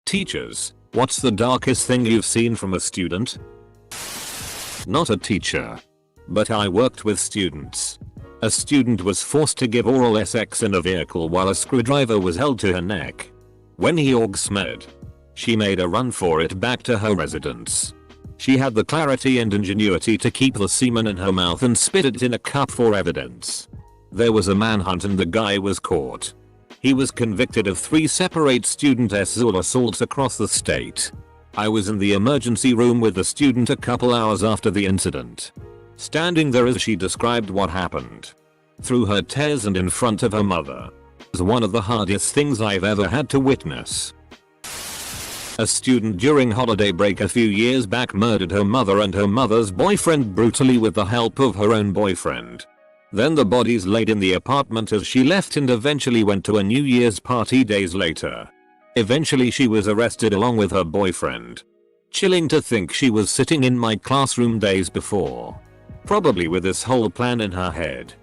Teachers, what's the darkest thing you've seen from a student? Not a teacher. But I worked with students. A student was forced to give oral sex in a vehicle while a screwdriver was held to her neck. When he orgasmed, she made a run for it back to her residence. She had the clarity and ingenuity to keep the semen in her mouth and spit it in a cup for evidence. There was a manhunt and the guy was caught. He was convicted of 3 separate student assaults across the state. I was in the emergency room with the student a couple hours after the incident. Standing there as she described what happened. Through her tears and in front of her mother. It was one of the hardest things I've ever had to witness. A student during holiday break a few years back murdered her mother and her mother's boyfriend brutally with the help of her own boyfriend. Then the bodies laid in the apartment as she left and eventually went to a New Year's party days later. Eventually she was arrested along with her boyfriend. Chilling to think she was sitting in my classroom days before. Probably with this whole plan in her head.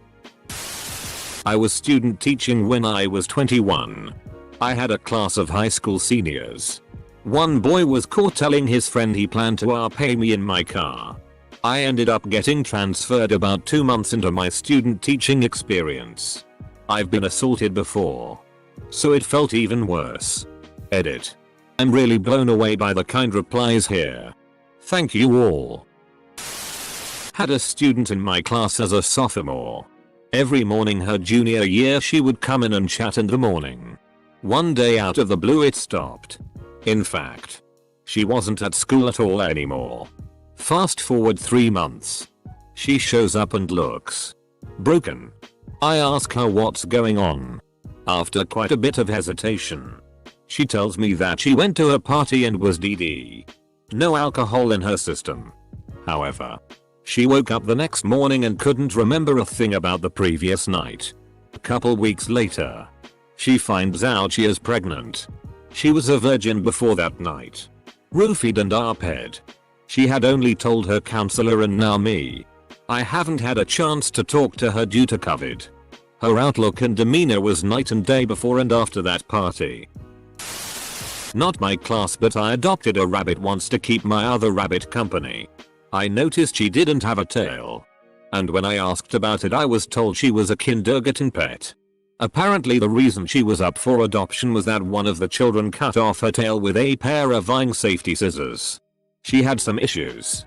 I was student teaching when I was 21. I had a class of high school seniors. One boy was caught telling his friend he planned to pay me in my car. I ended up getting transferred about 2 months into my student teaching experience. I've been assaulted before. So it felt even worse. Edit. I'm really blown away by the kind replies here. Thank you all. Had a student in my class as a sophomore. Every morning her junior year she would come in and chat in the morning. One day out of the blue it stopped. In fact, she wasn't at school at all anymore. Fast forward 3 months. She shows up and looks broken. I ask her what's going on. After quite a bit of hesitation, she tells me that she went to a party and was DD. No alcohol in her system. However, she woke up the next morning and couldn't remember a thing about the previous night. A couple weeks later, she finds out she is pregnant. She was a virgin before that night. Roofied and arped. She had only told her counselor and now me. I haven't had a chance to talk to her due to COVID. Her outlook and demeanor was night and day before and after that party. Not my class, but I adopted a rabbit once to keep my other rabbit company. I noticed she didn't have a tail. And when I asked about it I was told she was a kindergarten pet. Apparently the reason she was up for adoption was that one of the children cut off her tail with a pair of vying safety scissors. She had some issues.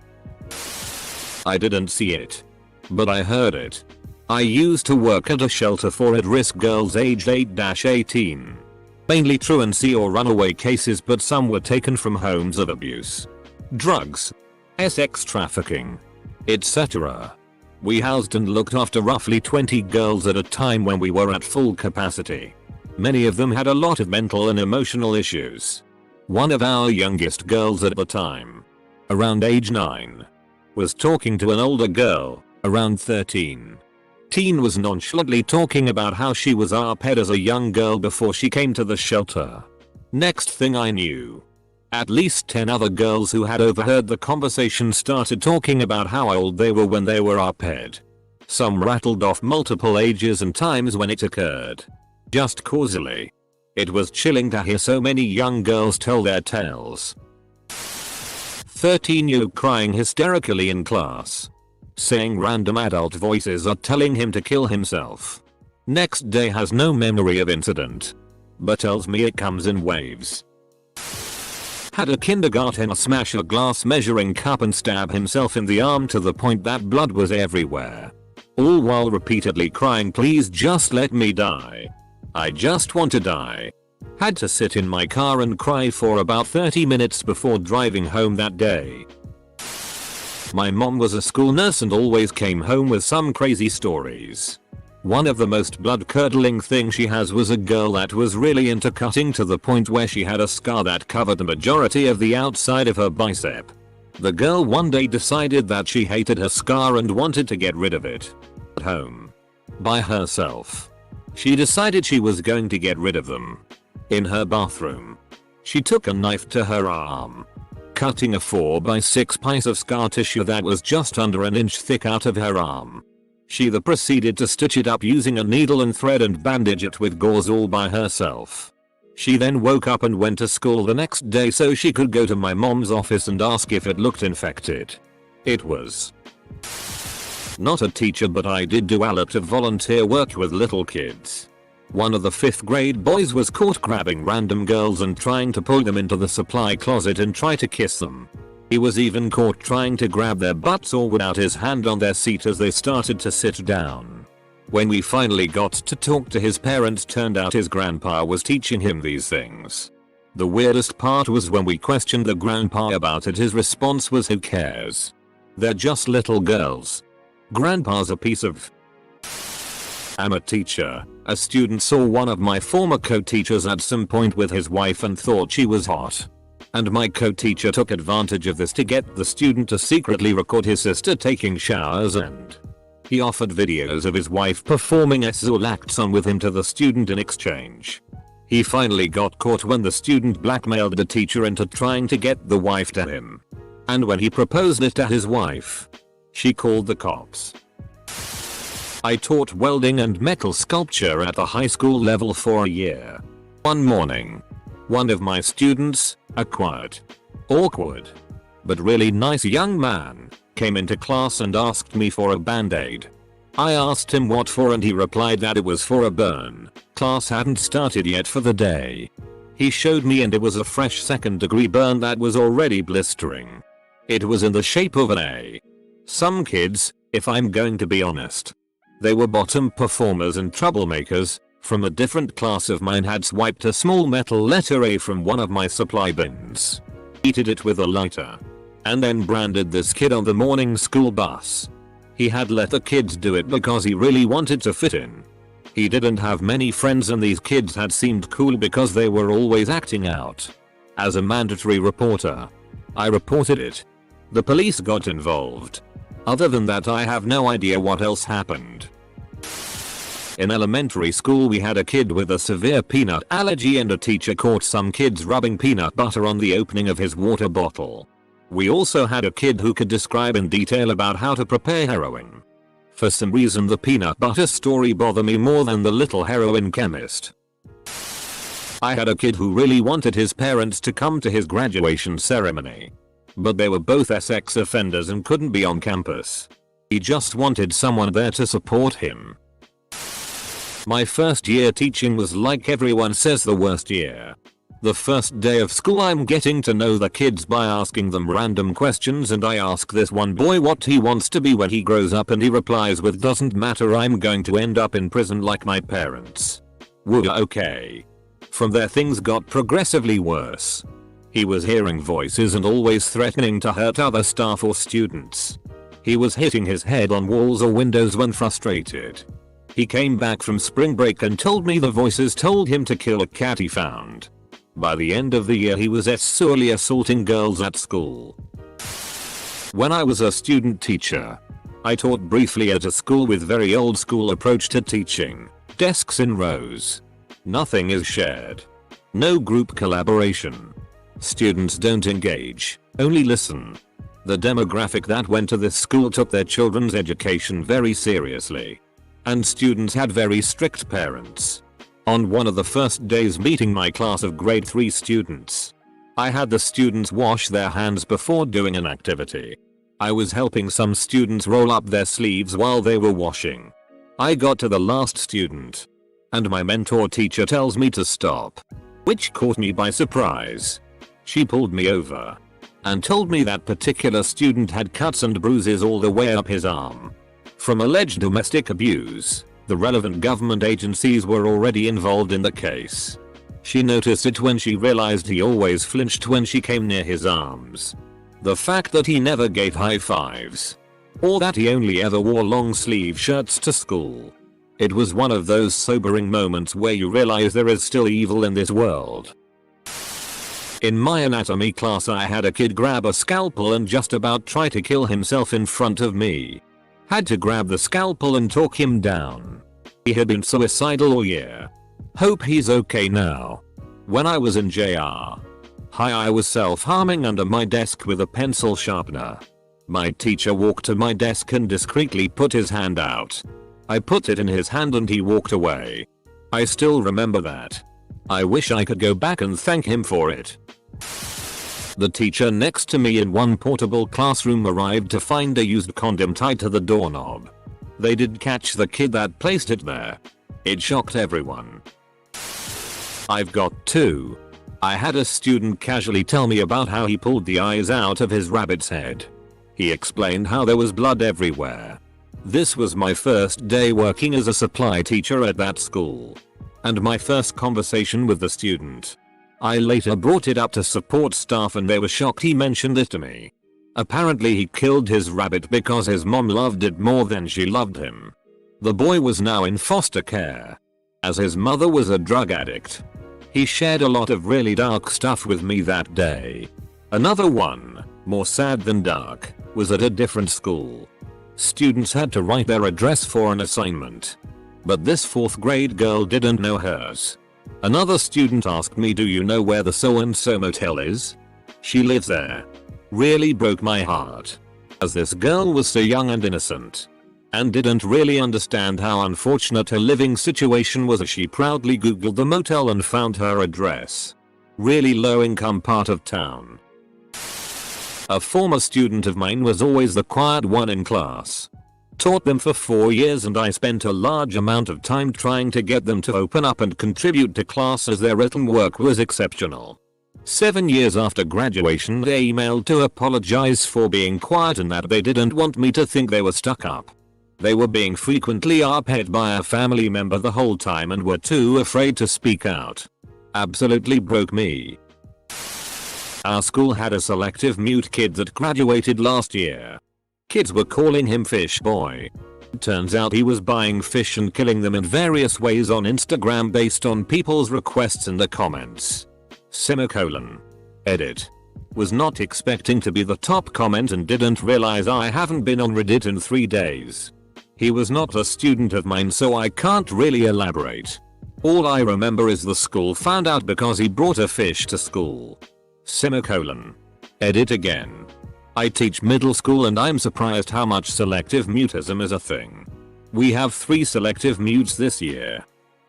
I didn't see it. But I heard it. I used to work at a shelter for at-risk girls aged 8-18. Mainly truancy or runaway cases, but some were taken from homes of abuse, drugs, sex trafficking, etc. We housed and looked after roughly 20 girls at a time when we were at full capacity. Many of them had a lot of mental and emotional issues. One of our youngest girls at the time, around age 9, was talking to an older girl, around 13. Teen was nonchalantly talking about how she was arped as a young girl before she came to the shelter. Next thing I knew, at least 10 other girls who had overheard the conversation started talking about how old they were when they were arped. Some rattled off multiple ages and times when it occurred. Just causally. It was chilling to hear so many young girls tell their tales. 13-year-old crying hysterically in class. Saying random adult voices are telling him to kill himself. Next day has no memory of incident. But tells me it comes in waves. Had a kindergartner smash a glass measuring cup and stab himself in the arm to the point that blood was everywhere. All while repeatedly crying, please just let me die. I just want to die. Had to sit in my car and cry for about 30 minutes before driving home that day. My mom was a school nurse and always came home with some crazy stories. One of the most blood-curdling things she has was a girl that was really into cutting to the point where she had a scar that covered the majority of the outside of her bicep. The girl one day decided that she hated her scar and wanted to get rid of it. At home. By herself. She decided she was going to get rid of them. In her bathroom. She took a knife to her arm. Cutting a 4x6 piece of scar tissue that was just under an inch thick out of her arm. She then proceeded to stitch it up using a needle and thread and bandage it with gauze all by herself. She then woke up and went to school the next day so she could go to my mom's office and ask if it looked infected. It was. Not a teacher, but I did do a lot of volunteer work with little kids. One of the 5th grade boys was caught grabbing random girls and trying to pull them into the supply closet and try to kiss them. He was even caught trying to grab their butts or without his hand on their seat as they started to sit down. When we finally got to talk to his parents, turned out his grandpa was teaching him these things. The weirdest part was when we questioned the grandpa about it, his response was, "Who cares? They're just little girls. Grandpa's a piece of..." I'm a teacher. A student saw one of my former co-teachers at some point with his wife and thought she was hot. And my co-teacher took advantage of this to get the student to secretly record his sister taking showers, and he offered videos of his wife performing sexual acts on with him to the student in exchange. He finally got caught when the student blackmailed the teacher into trying to get the wife to him. And when he proposed it to his wife, she called the cops. I taught welding and metal sculpture at the high school level for a year. One morning, one of my students, a quiet, awkward, but really nice young man, came into class and asked me for a band-aid. I asked him what for and he replied that it was for a burn. Class hadn't started yet for the day. He showed me and it was a fresh 2nd-degree burn that was already blistering. It was in the shape of an A. Some kids, if I'm going to be honest, they were bottom performers and troublemakers, from a different class of mine, had swiped a small metal letter A from one of my supply bins, heated it with a lighter, and then branded this kid on the morning school bus. He had let the kids do it because he really wanted to fit in. He didn't have many friends and these kids had seemed cool because they were always acting out. As a mandatory reporter, I reported it. The police got involved. Other than that, I have no idea what else happened. In elementary school we had a kid with a severe peanut allergy and a teacher caught some kids rubbing peanut butter on the opening of his water bottle. We also had a kid who could describe in detail about how to prepare heroin. For some reason the peanut butter story bothered me more than the little heroin chemist. I had a kid who really wanted his parents to come to his graduation ceremony, but they were both sex offenders and couldn't be on campus. He just wanted someone there to support him. My first year teaching was, like everyone says, the worst year. The first day of school I'm getting to know the kids by asking them random questions, and I ask this one boy what he wants to be when he grows up and he replies with, "Doesn't matter, I'm going to end up in prison like my parents." Woo, okay. From there things got progressively worse. He was hearing voices and always threatening to hurt other staff or students. He was hitting his head on walls or windows when frustrated. He came back from spring break and told me the voices told him to kill a cat he found. By the end of the year he was sexually assaulting girls at school. When I was a student teacher, I taught briefly at a school with very old school approach to teaching. Desks in rows. Nothing is shared. No group collaboration. Students don't engage, only listen. The demographic that went to this school took their children's education very seriously. And students had very strict parents. On one of the first days meeting my class of grade 3 students, I had the students wash their hands before doing an activity. I was helping some students roll up their sleeves while they were washing. I got to the last student, and my mentor teacher tells me to stop, which caught me by surprise. She pulled me over and told me that particular student had cuts and bruises all the way up his arm from alleged domestic abuse. The relevant government agencies were already involved in the case. She noticed it when she realized he always flinched when she came near his arms. The fact that he never gave high fives, or that he only ever wore long sleeve shirts to school. It was one of those sobering moments where you realize there is still evil in this world. In my anatomy class I had a kid grab a scalpel and just about try to kill himself in front of me. Had to grab the scalpel and talk him down. He had been suicidal all year. Hope he's okay now. When I was in JR High I was self-harming under my desk with a pencil sharpener. My teacher walked to my desk and discreetly put his hand out. I put it in his hand and he walked away. I still remember that. I wish I could go back and thank him for it. The teacher next to me in one portable classroom arrived to find a used condom tied to the doorknob. They did catch the kid that placed it there. It shocked everyone. I've got two. I had a student casually tell me about how he pulled the eyes out of his rabbit's head. He explained how there was blood everywhere. This was my first day working as a supply teacher at that school, and my first conversation with the student. I later brought it up to support staff and they were shocked he mentioned it to me. Apparently he killed his rabbit because his mom loved it more than she loved him. The boy was now in foster care, as his mother was a drug addict. He shared a lot of really dark stuff with me that day. Another one, more sad than dark, was at a different school. Students had to write their address for an assignment, but this 4th grade girl didn't know hers. Another student asked me, "Do you know where the so and so motel is? She lives there." Really broke my heart, as this girl was so young and innocent, and didn't really understand how unfortunate her living situation was, as she proudly googled the motel and found her address. Really low income part of town. A former student of mine was always the quiet one in class. Taught them for 4 years and I spent a large amount of time trying to get them to open up and contribute to class, as their written work was exceptional. 7 years after graduation they emailed to apologize for being quiet and that they didn't want me to think they were stuck up. They were being frequently upset by a family member the whole time and were too afraid to speak out. Absolutely broke me. Our school had a selective mute kid that graduated last year. Kids were calling him Fish Boy. Turns out he was buying fish and killing them in various ways on Instagram based on people's requests in the comments. Edit. Was not expecting to be the top comment and didn't realize I haven't been on Reddit in 3 days. He was not a student of mine, so I can't really elaborate. All I remember is the school found out because he brought a fish to school. Edit again. I teach middle school and I'm surprised how much selective mutism is a thing. We have 3 selective mutes this year.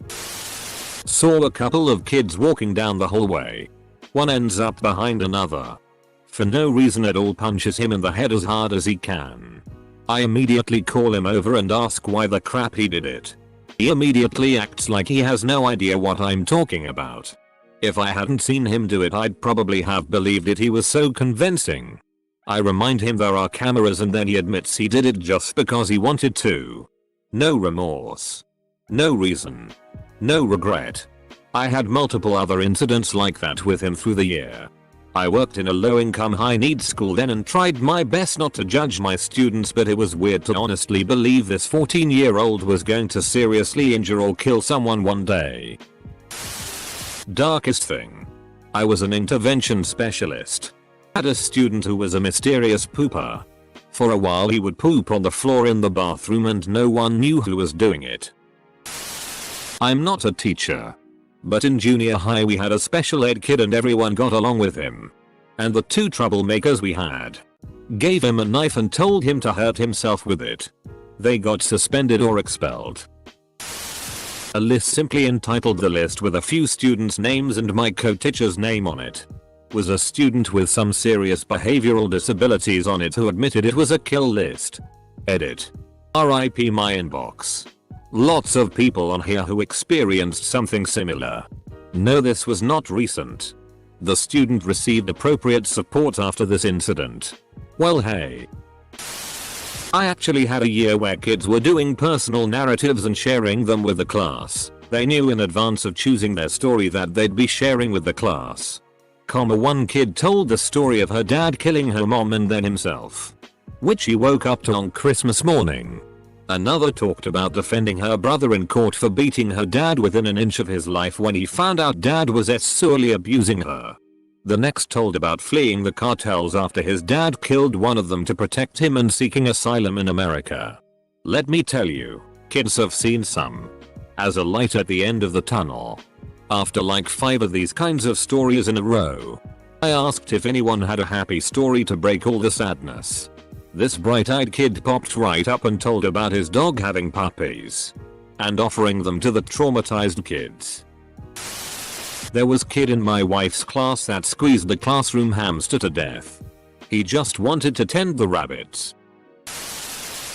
Saw a couple of kids walking down the hallway. One ends up behind another. For no reason at all punches him in the head as hard as he can. I immediately call him over and ask why the crap he did it. He immediately acts like he has no idea what I'm talking about. If I hadn't seen him do it I'd probably have believed it, he was so convincing. I remind him there are cameras and then he admits he did it just because he wanted to. No remorse. No reason. No regret. I had multiple other incidents like that with him through the year. I worked in a low-income high-needs school then and tried my best not to judge my students, but it was weird to honestly believe this 14-year-old was going to seriously injure or kill someone one day. Darkest thing. I was an intervention specialist. Had a student who was a mysterious pooper. For a while he would poop on the floor in the bathroom and no one knew who was doing it. I'm not a teacher, but in junior high we had a special ed kid and everyone got along with him. And the 2 troublemakers we had gave him a knife and told him to hurt himself with it. They got suspended or expelled. A list simply entitled "The List" with a few students' names and my co-teacher's name on it. Was a student with some serious behavioral disabilities on it who admitted it was a kill list. Edit. RIP my inbox. Lots of people on here who experienced something similar. No, this was not recent. The student received appropriate support after this incident. Well, hey. I actually had a year where kids were doing personal narratives and sharing them with the class. They knew in advance of choosing their story that they'd be sharing with the class. One kid told the story of her dad killing her mom and then himself, which he woke up to on Christmas morning. Another talked about defending her brother in court for beating her dad within an inch of his life when he found out dad was sexually abusing her. The next told about fleeing the cartels after his dad killed one of them to protect him and seeking asylum in America. Let me tell you, kids have seen some. As a light at the end of the tunnel. After like 5 of these kinds of stories in a row, I asked if anyone had a happy story to break all the sadness. This bright-eyed kid popped right up and told about his dog having puppies and offering them to the traumatized kids. There was kid in my wife's class that squeezed the classroom hamster to death. He just wanted to tend the rabbits.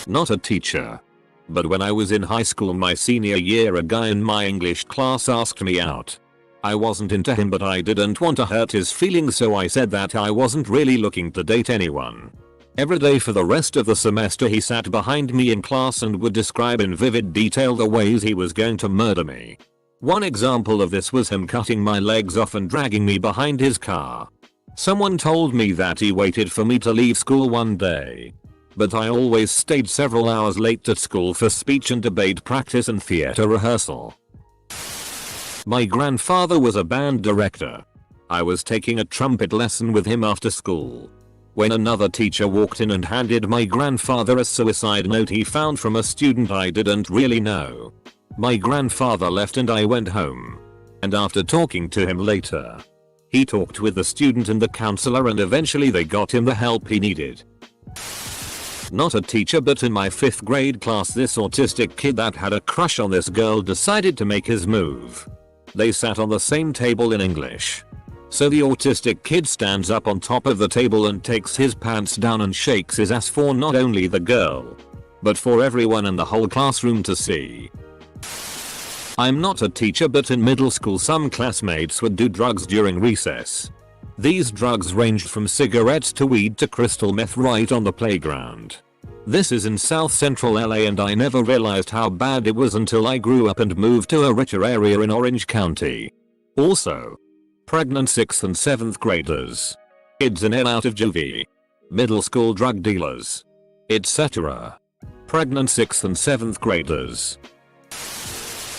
Not a teacher. But when I was in high school my senior year, a guy in my English class asked me out. I wasn't into him, but I didn't want to hurt his feelings, so I said that I wasn't really looking to date anyone. Every day for the rest of the semester he sat behind me in class and would describe in vivid detail the ways he was going to murder me. One example of this was him cutting my legs off and dragging me behind his car. Someone told me that he waited for me to leave school one day. But I always stayed several hours late at school for speech and debate practice and theater rehearsal. My grandfather was a band director. I was taking a trumpet lesson with him after school when another teacher walked in and handed my grandfather a suicide note he found from a student I didn't really know. My grandfather left and I went home. And after talking to him later, he talked with the student and the counselor, and eventually they got him the help he needed. Not a teacher, but in my 5th grade class this autistic kid that had a crush on this girl decided to make his move. They sat on the same table in English. So the autistic kid stands up on top of the table and takes his pants down and shakes his ass for not only the girl, but for everyone in the whole classroom to see. I'm not a teacher, but in middle school some classmates would do drugs during recess. These drugs ranged from cigarettes to weed to crystal meth right on the playground. This is in South Central LA, and I never realized how bad it was until I grew up and moved to a richer area in Orange County. Also, pregnant 6th and 7th graders, kids in and out of juvie, middle school drug dealers, etc. Pregnant 6th and 7th graders.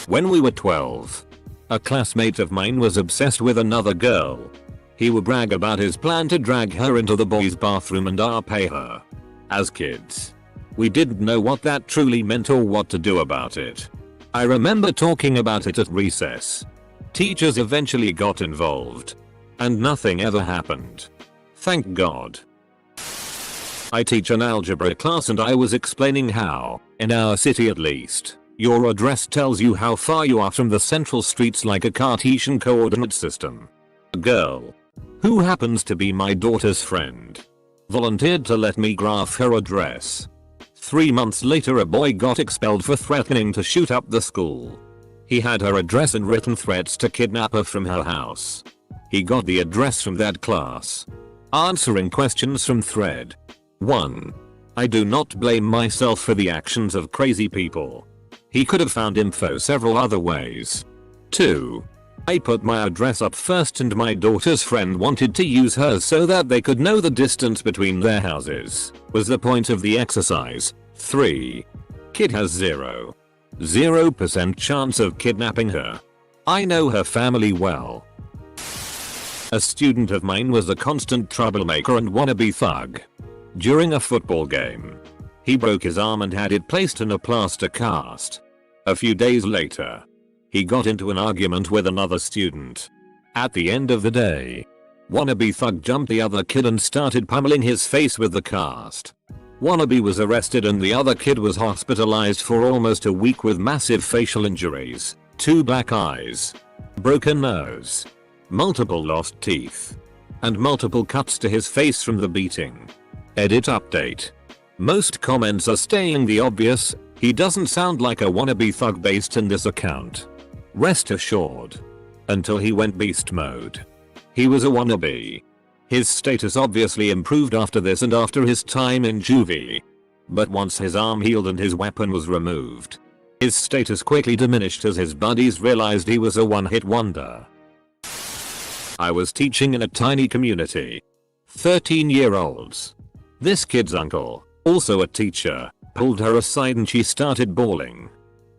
When we were 12, a classmate of mine was obsessed with another girl. He would brag about his plan to drag her into the boys' bathroom and pay her. As kids, we didn't know what that truly meant or what to do about it. I remember talking about it at recess. Teachers eventually got involved, and nothing ever happened. Thank God. I teach an algebra class and I was explaining how, in our city at least, your address tells you how far you are from the central streets like a Cartesian coordinate system. A girl, who happens to be my daughter's friend, volunteered to let me graph her address. 3 months later a boy got expelled for threatening to shoot up the school. He had her address and written threats to kidnap her from her house. He got the address from that class. Answering questions from thread 1. I do not blame myself for the actions of crazy people. He could have found info several other ways. 2. I put my address up first and my daughter's friend wanted to use hers so that they could know the distance between their houses, was the point of the exercise. 3. Kid has 0% chance of kidnapping her. I know her family well. A student of mine was a constant troublemaker and wannabe thug. During a football game, he broke his arm and had it placed in a plaster cast. A few days later, he got into an argument with another student. At the end of the day, wannabe thug jumped the other kid and started pummeling his face with the cast. Wannabe was arrested and the other kid was hospitalized for almost a week with massive facial injuries, 2 black eyes, broken nose, multiple lost teeth, and multiple cuts to his face from the beating. Edit update. Most comments are stating the obvious, he doesn't sound like a wannabe thug based in this account. Rest assured. Until he went beast mode, he was a wannabe. His status obviously improved after this and after his time in juvie. But once his arm healed and his weapon was removed, his status quickly diminished as his buddies realized he was a one-hit wonder. I was teaching in a tiny community. 13-year-olds. This kid's uncle, also a teacher, pulled her aside and she started bawling.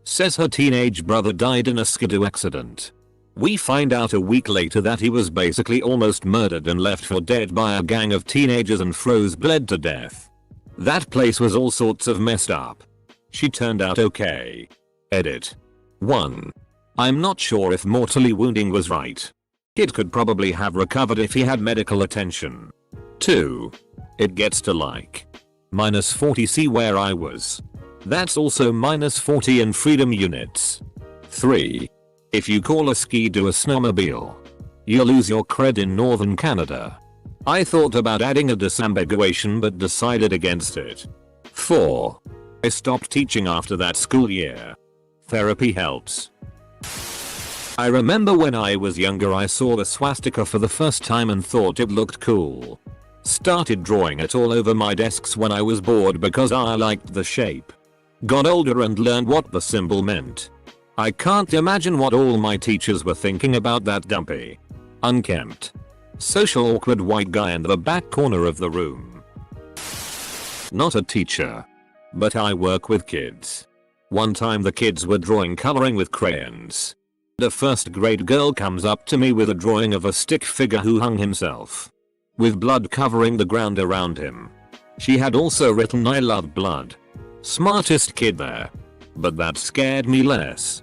Says her teenage brother died in a skidoo accident. We find out a week later that he was basically almost murdered and left for dead by a gang of teenagers and bled to death. That place was all sorts of messed up. She turned out okay. Edit. 1. I'm not sure if mortally wounding was right. Kid could probably have recovered if he had medical attention. 2. It gets to like -40°C where I was. That's also -40 in freedom units. 3. If you call a skidoo a snowmobile, You lose your cred in northern Canada. I thought about adding a disambiguation but decided against it. 4. I stopped teaching after that school year. Therapy helps. I remember when I was younger I saw the swastika for the first time and thought it looked cool. Started drawing it all over my desks when I was bored because I liked the shape. Got older and learned what the symbol meant. I can't imagine what all my teachers were thinking about that dumpy, unkempt, social awkward white guy in the back corner of the room. Not a teacher, but I work with kids. One time the kids were coloring with crayons. The first grade girl comes up to me with a drawing of a stick figure who hung himself, with blood covering the ground around him. She had also written "I love blood." Smartest kid there. But that scared me less.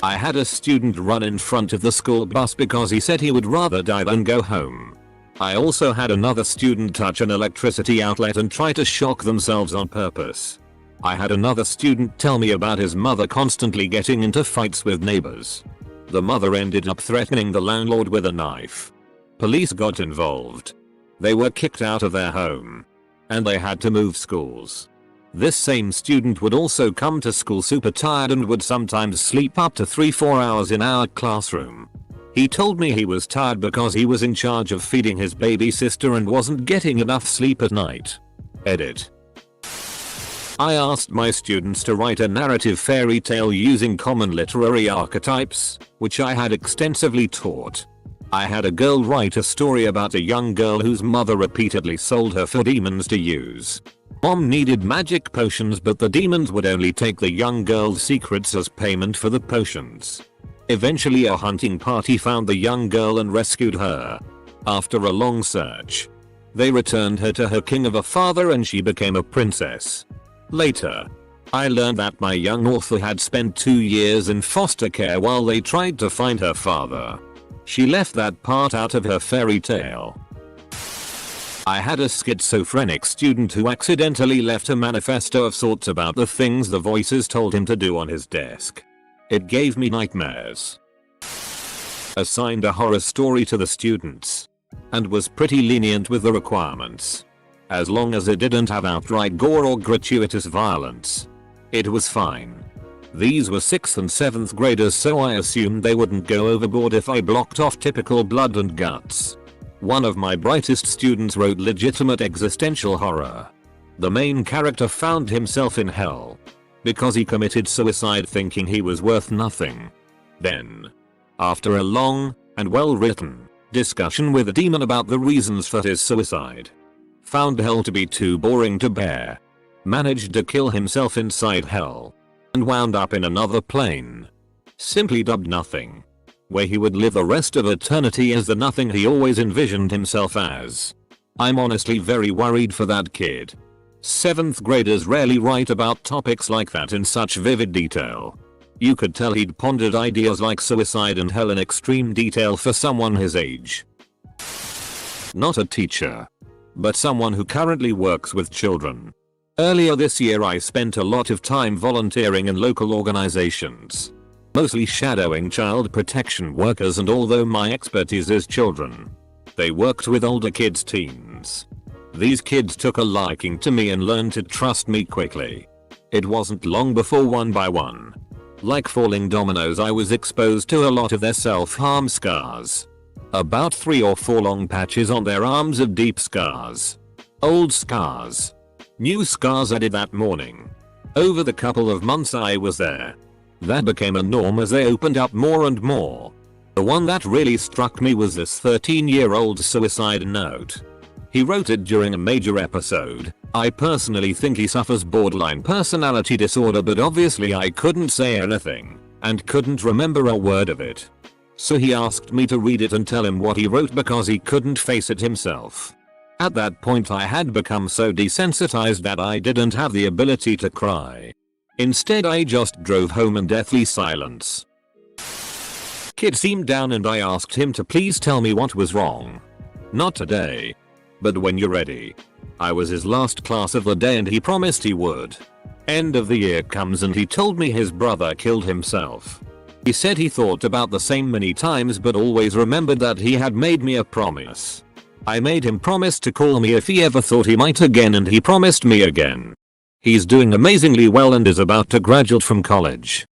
I had a student run in front of the school bus because he said he would rather die than go home. I also had another student touch an electricity outlet and try to shock themselves on purpose. I had another student tell me about his mother constantly getting into fights with neighbors. The mother ended up threatening the landlord with a knife. Police got involved. They were kicked out of their home. And they had to move schools. This same student would also come to school super tired and would sometimes sleep up to 3-4 hours in our classroom. He told me he was tired because he was in charge of feeding his baby sister and wasn't getting enough sleep at night. Edit. I asked my students to write a narrative fairy tale using common literary archetypes, which I had extensively taught. I had a girl write a story about a young girl whose mother repeatedly sold her for demons to use. Mom needed magic potions but the demons would only take the young girl's secrets as payment for the potions. Eventually a hunting party found the young girl and rescued her. After a long search, they returned her to her king of a father and she became a princess. Later, I learned that my young author had spent 2 years in foster care while they tried to find her father. She left that part out of her fairy tale. I had a schizophrenic student who accidentally left a manifesto of sorts about the things the voices told him to do on his desk. It gave me nightmares. Assigned a horror story to the students. And was pretty lenient with the requirements. As long as it didn't have outright gore or gratuitous violence. It was fine. These were 6th and 7th graders so I assumed they wouldn't go overboard if I blocked off typical blood and guts. One of my brightest students wrote legitimate existential horror. The main character found himself in hell. Because he committed suicide thinking he was worth nothing. Then, after a long and well written discussion with a demon about the reasons for his suicide, found hell to be too boring to bear, managed to kill himself inside hell, and wound up in another plane, simply dubbed Nothing, where he would live the rest of eternity as the nothing he always envisioned himself as. I'm honestly very worried for that kid. 7th graders rarely write about topics like that in such vivid detail. You could tell he'd pondered ideas like suicide and hell in extreme detail for someone his age. Not a teacher, but someone who currently works with children. Earlier this year I spent a lot of time volunteering in local organizations. Mostly shadowing child protection workers, and although my expertise is children, they worked with older kids, teens. These kids took a liking to me and learned to trust me quickly. It wasn't long before one by one, like falling dominoes, I was exposed to a lot of their self-harm scars. About 3 or 4 long patches on their arms of deep scars. Old scars. New scars added that morning. Over the couple of months I was there, that became a norm as they opened up more and more. The one that really struck me was this 13-year-old suicide note. He wrote it during a major episode. I personally think he suffers borderline personality disorder, but obviously I couldn't say anything and couldn't remember a word of it. So he asked me to read it and tell him what he wrote because he couldn't face it himself. At that point I had become so desensitized that I didn't have the ability to cry. Instead I just drove home in deathly silence. Kid seemed down and I asked him to please tell me what was wrong. Not today, but when you're ready. I was his last class of the day and he promised he would. End of the year comes and he told me his brother killed himself. He said he thought about the same many times but always remembered that he had made me a promise. I made him promise to call me if he ever thought he might again, and he promised me again. He's doing amazingly well and is about to graduate from college.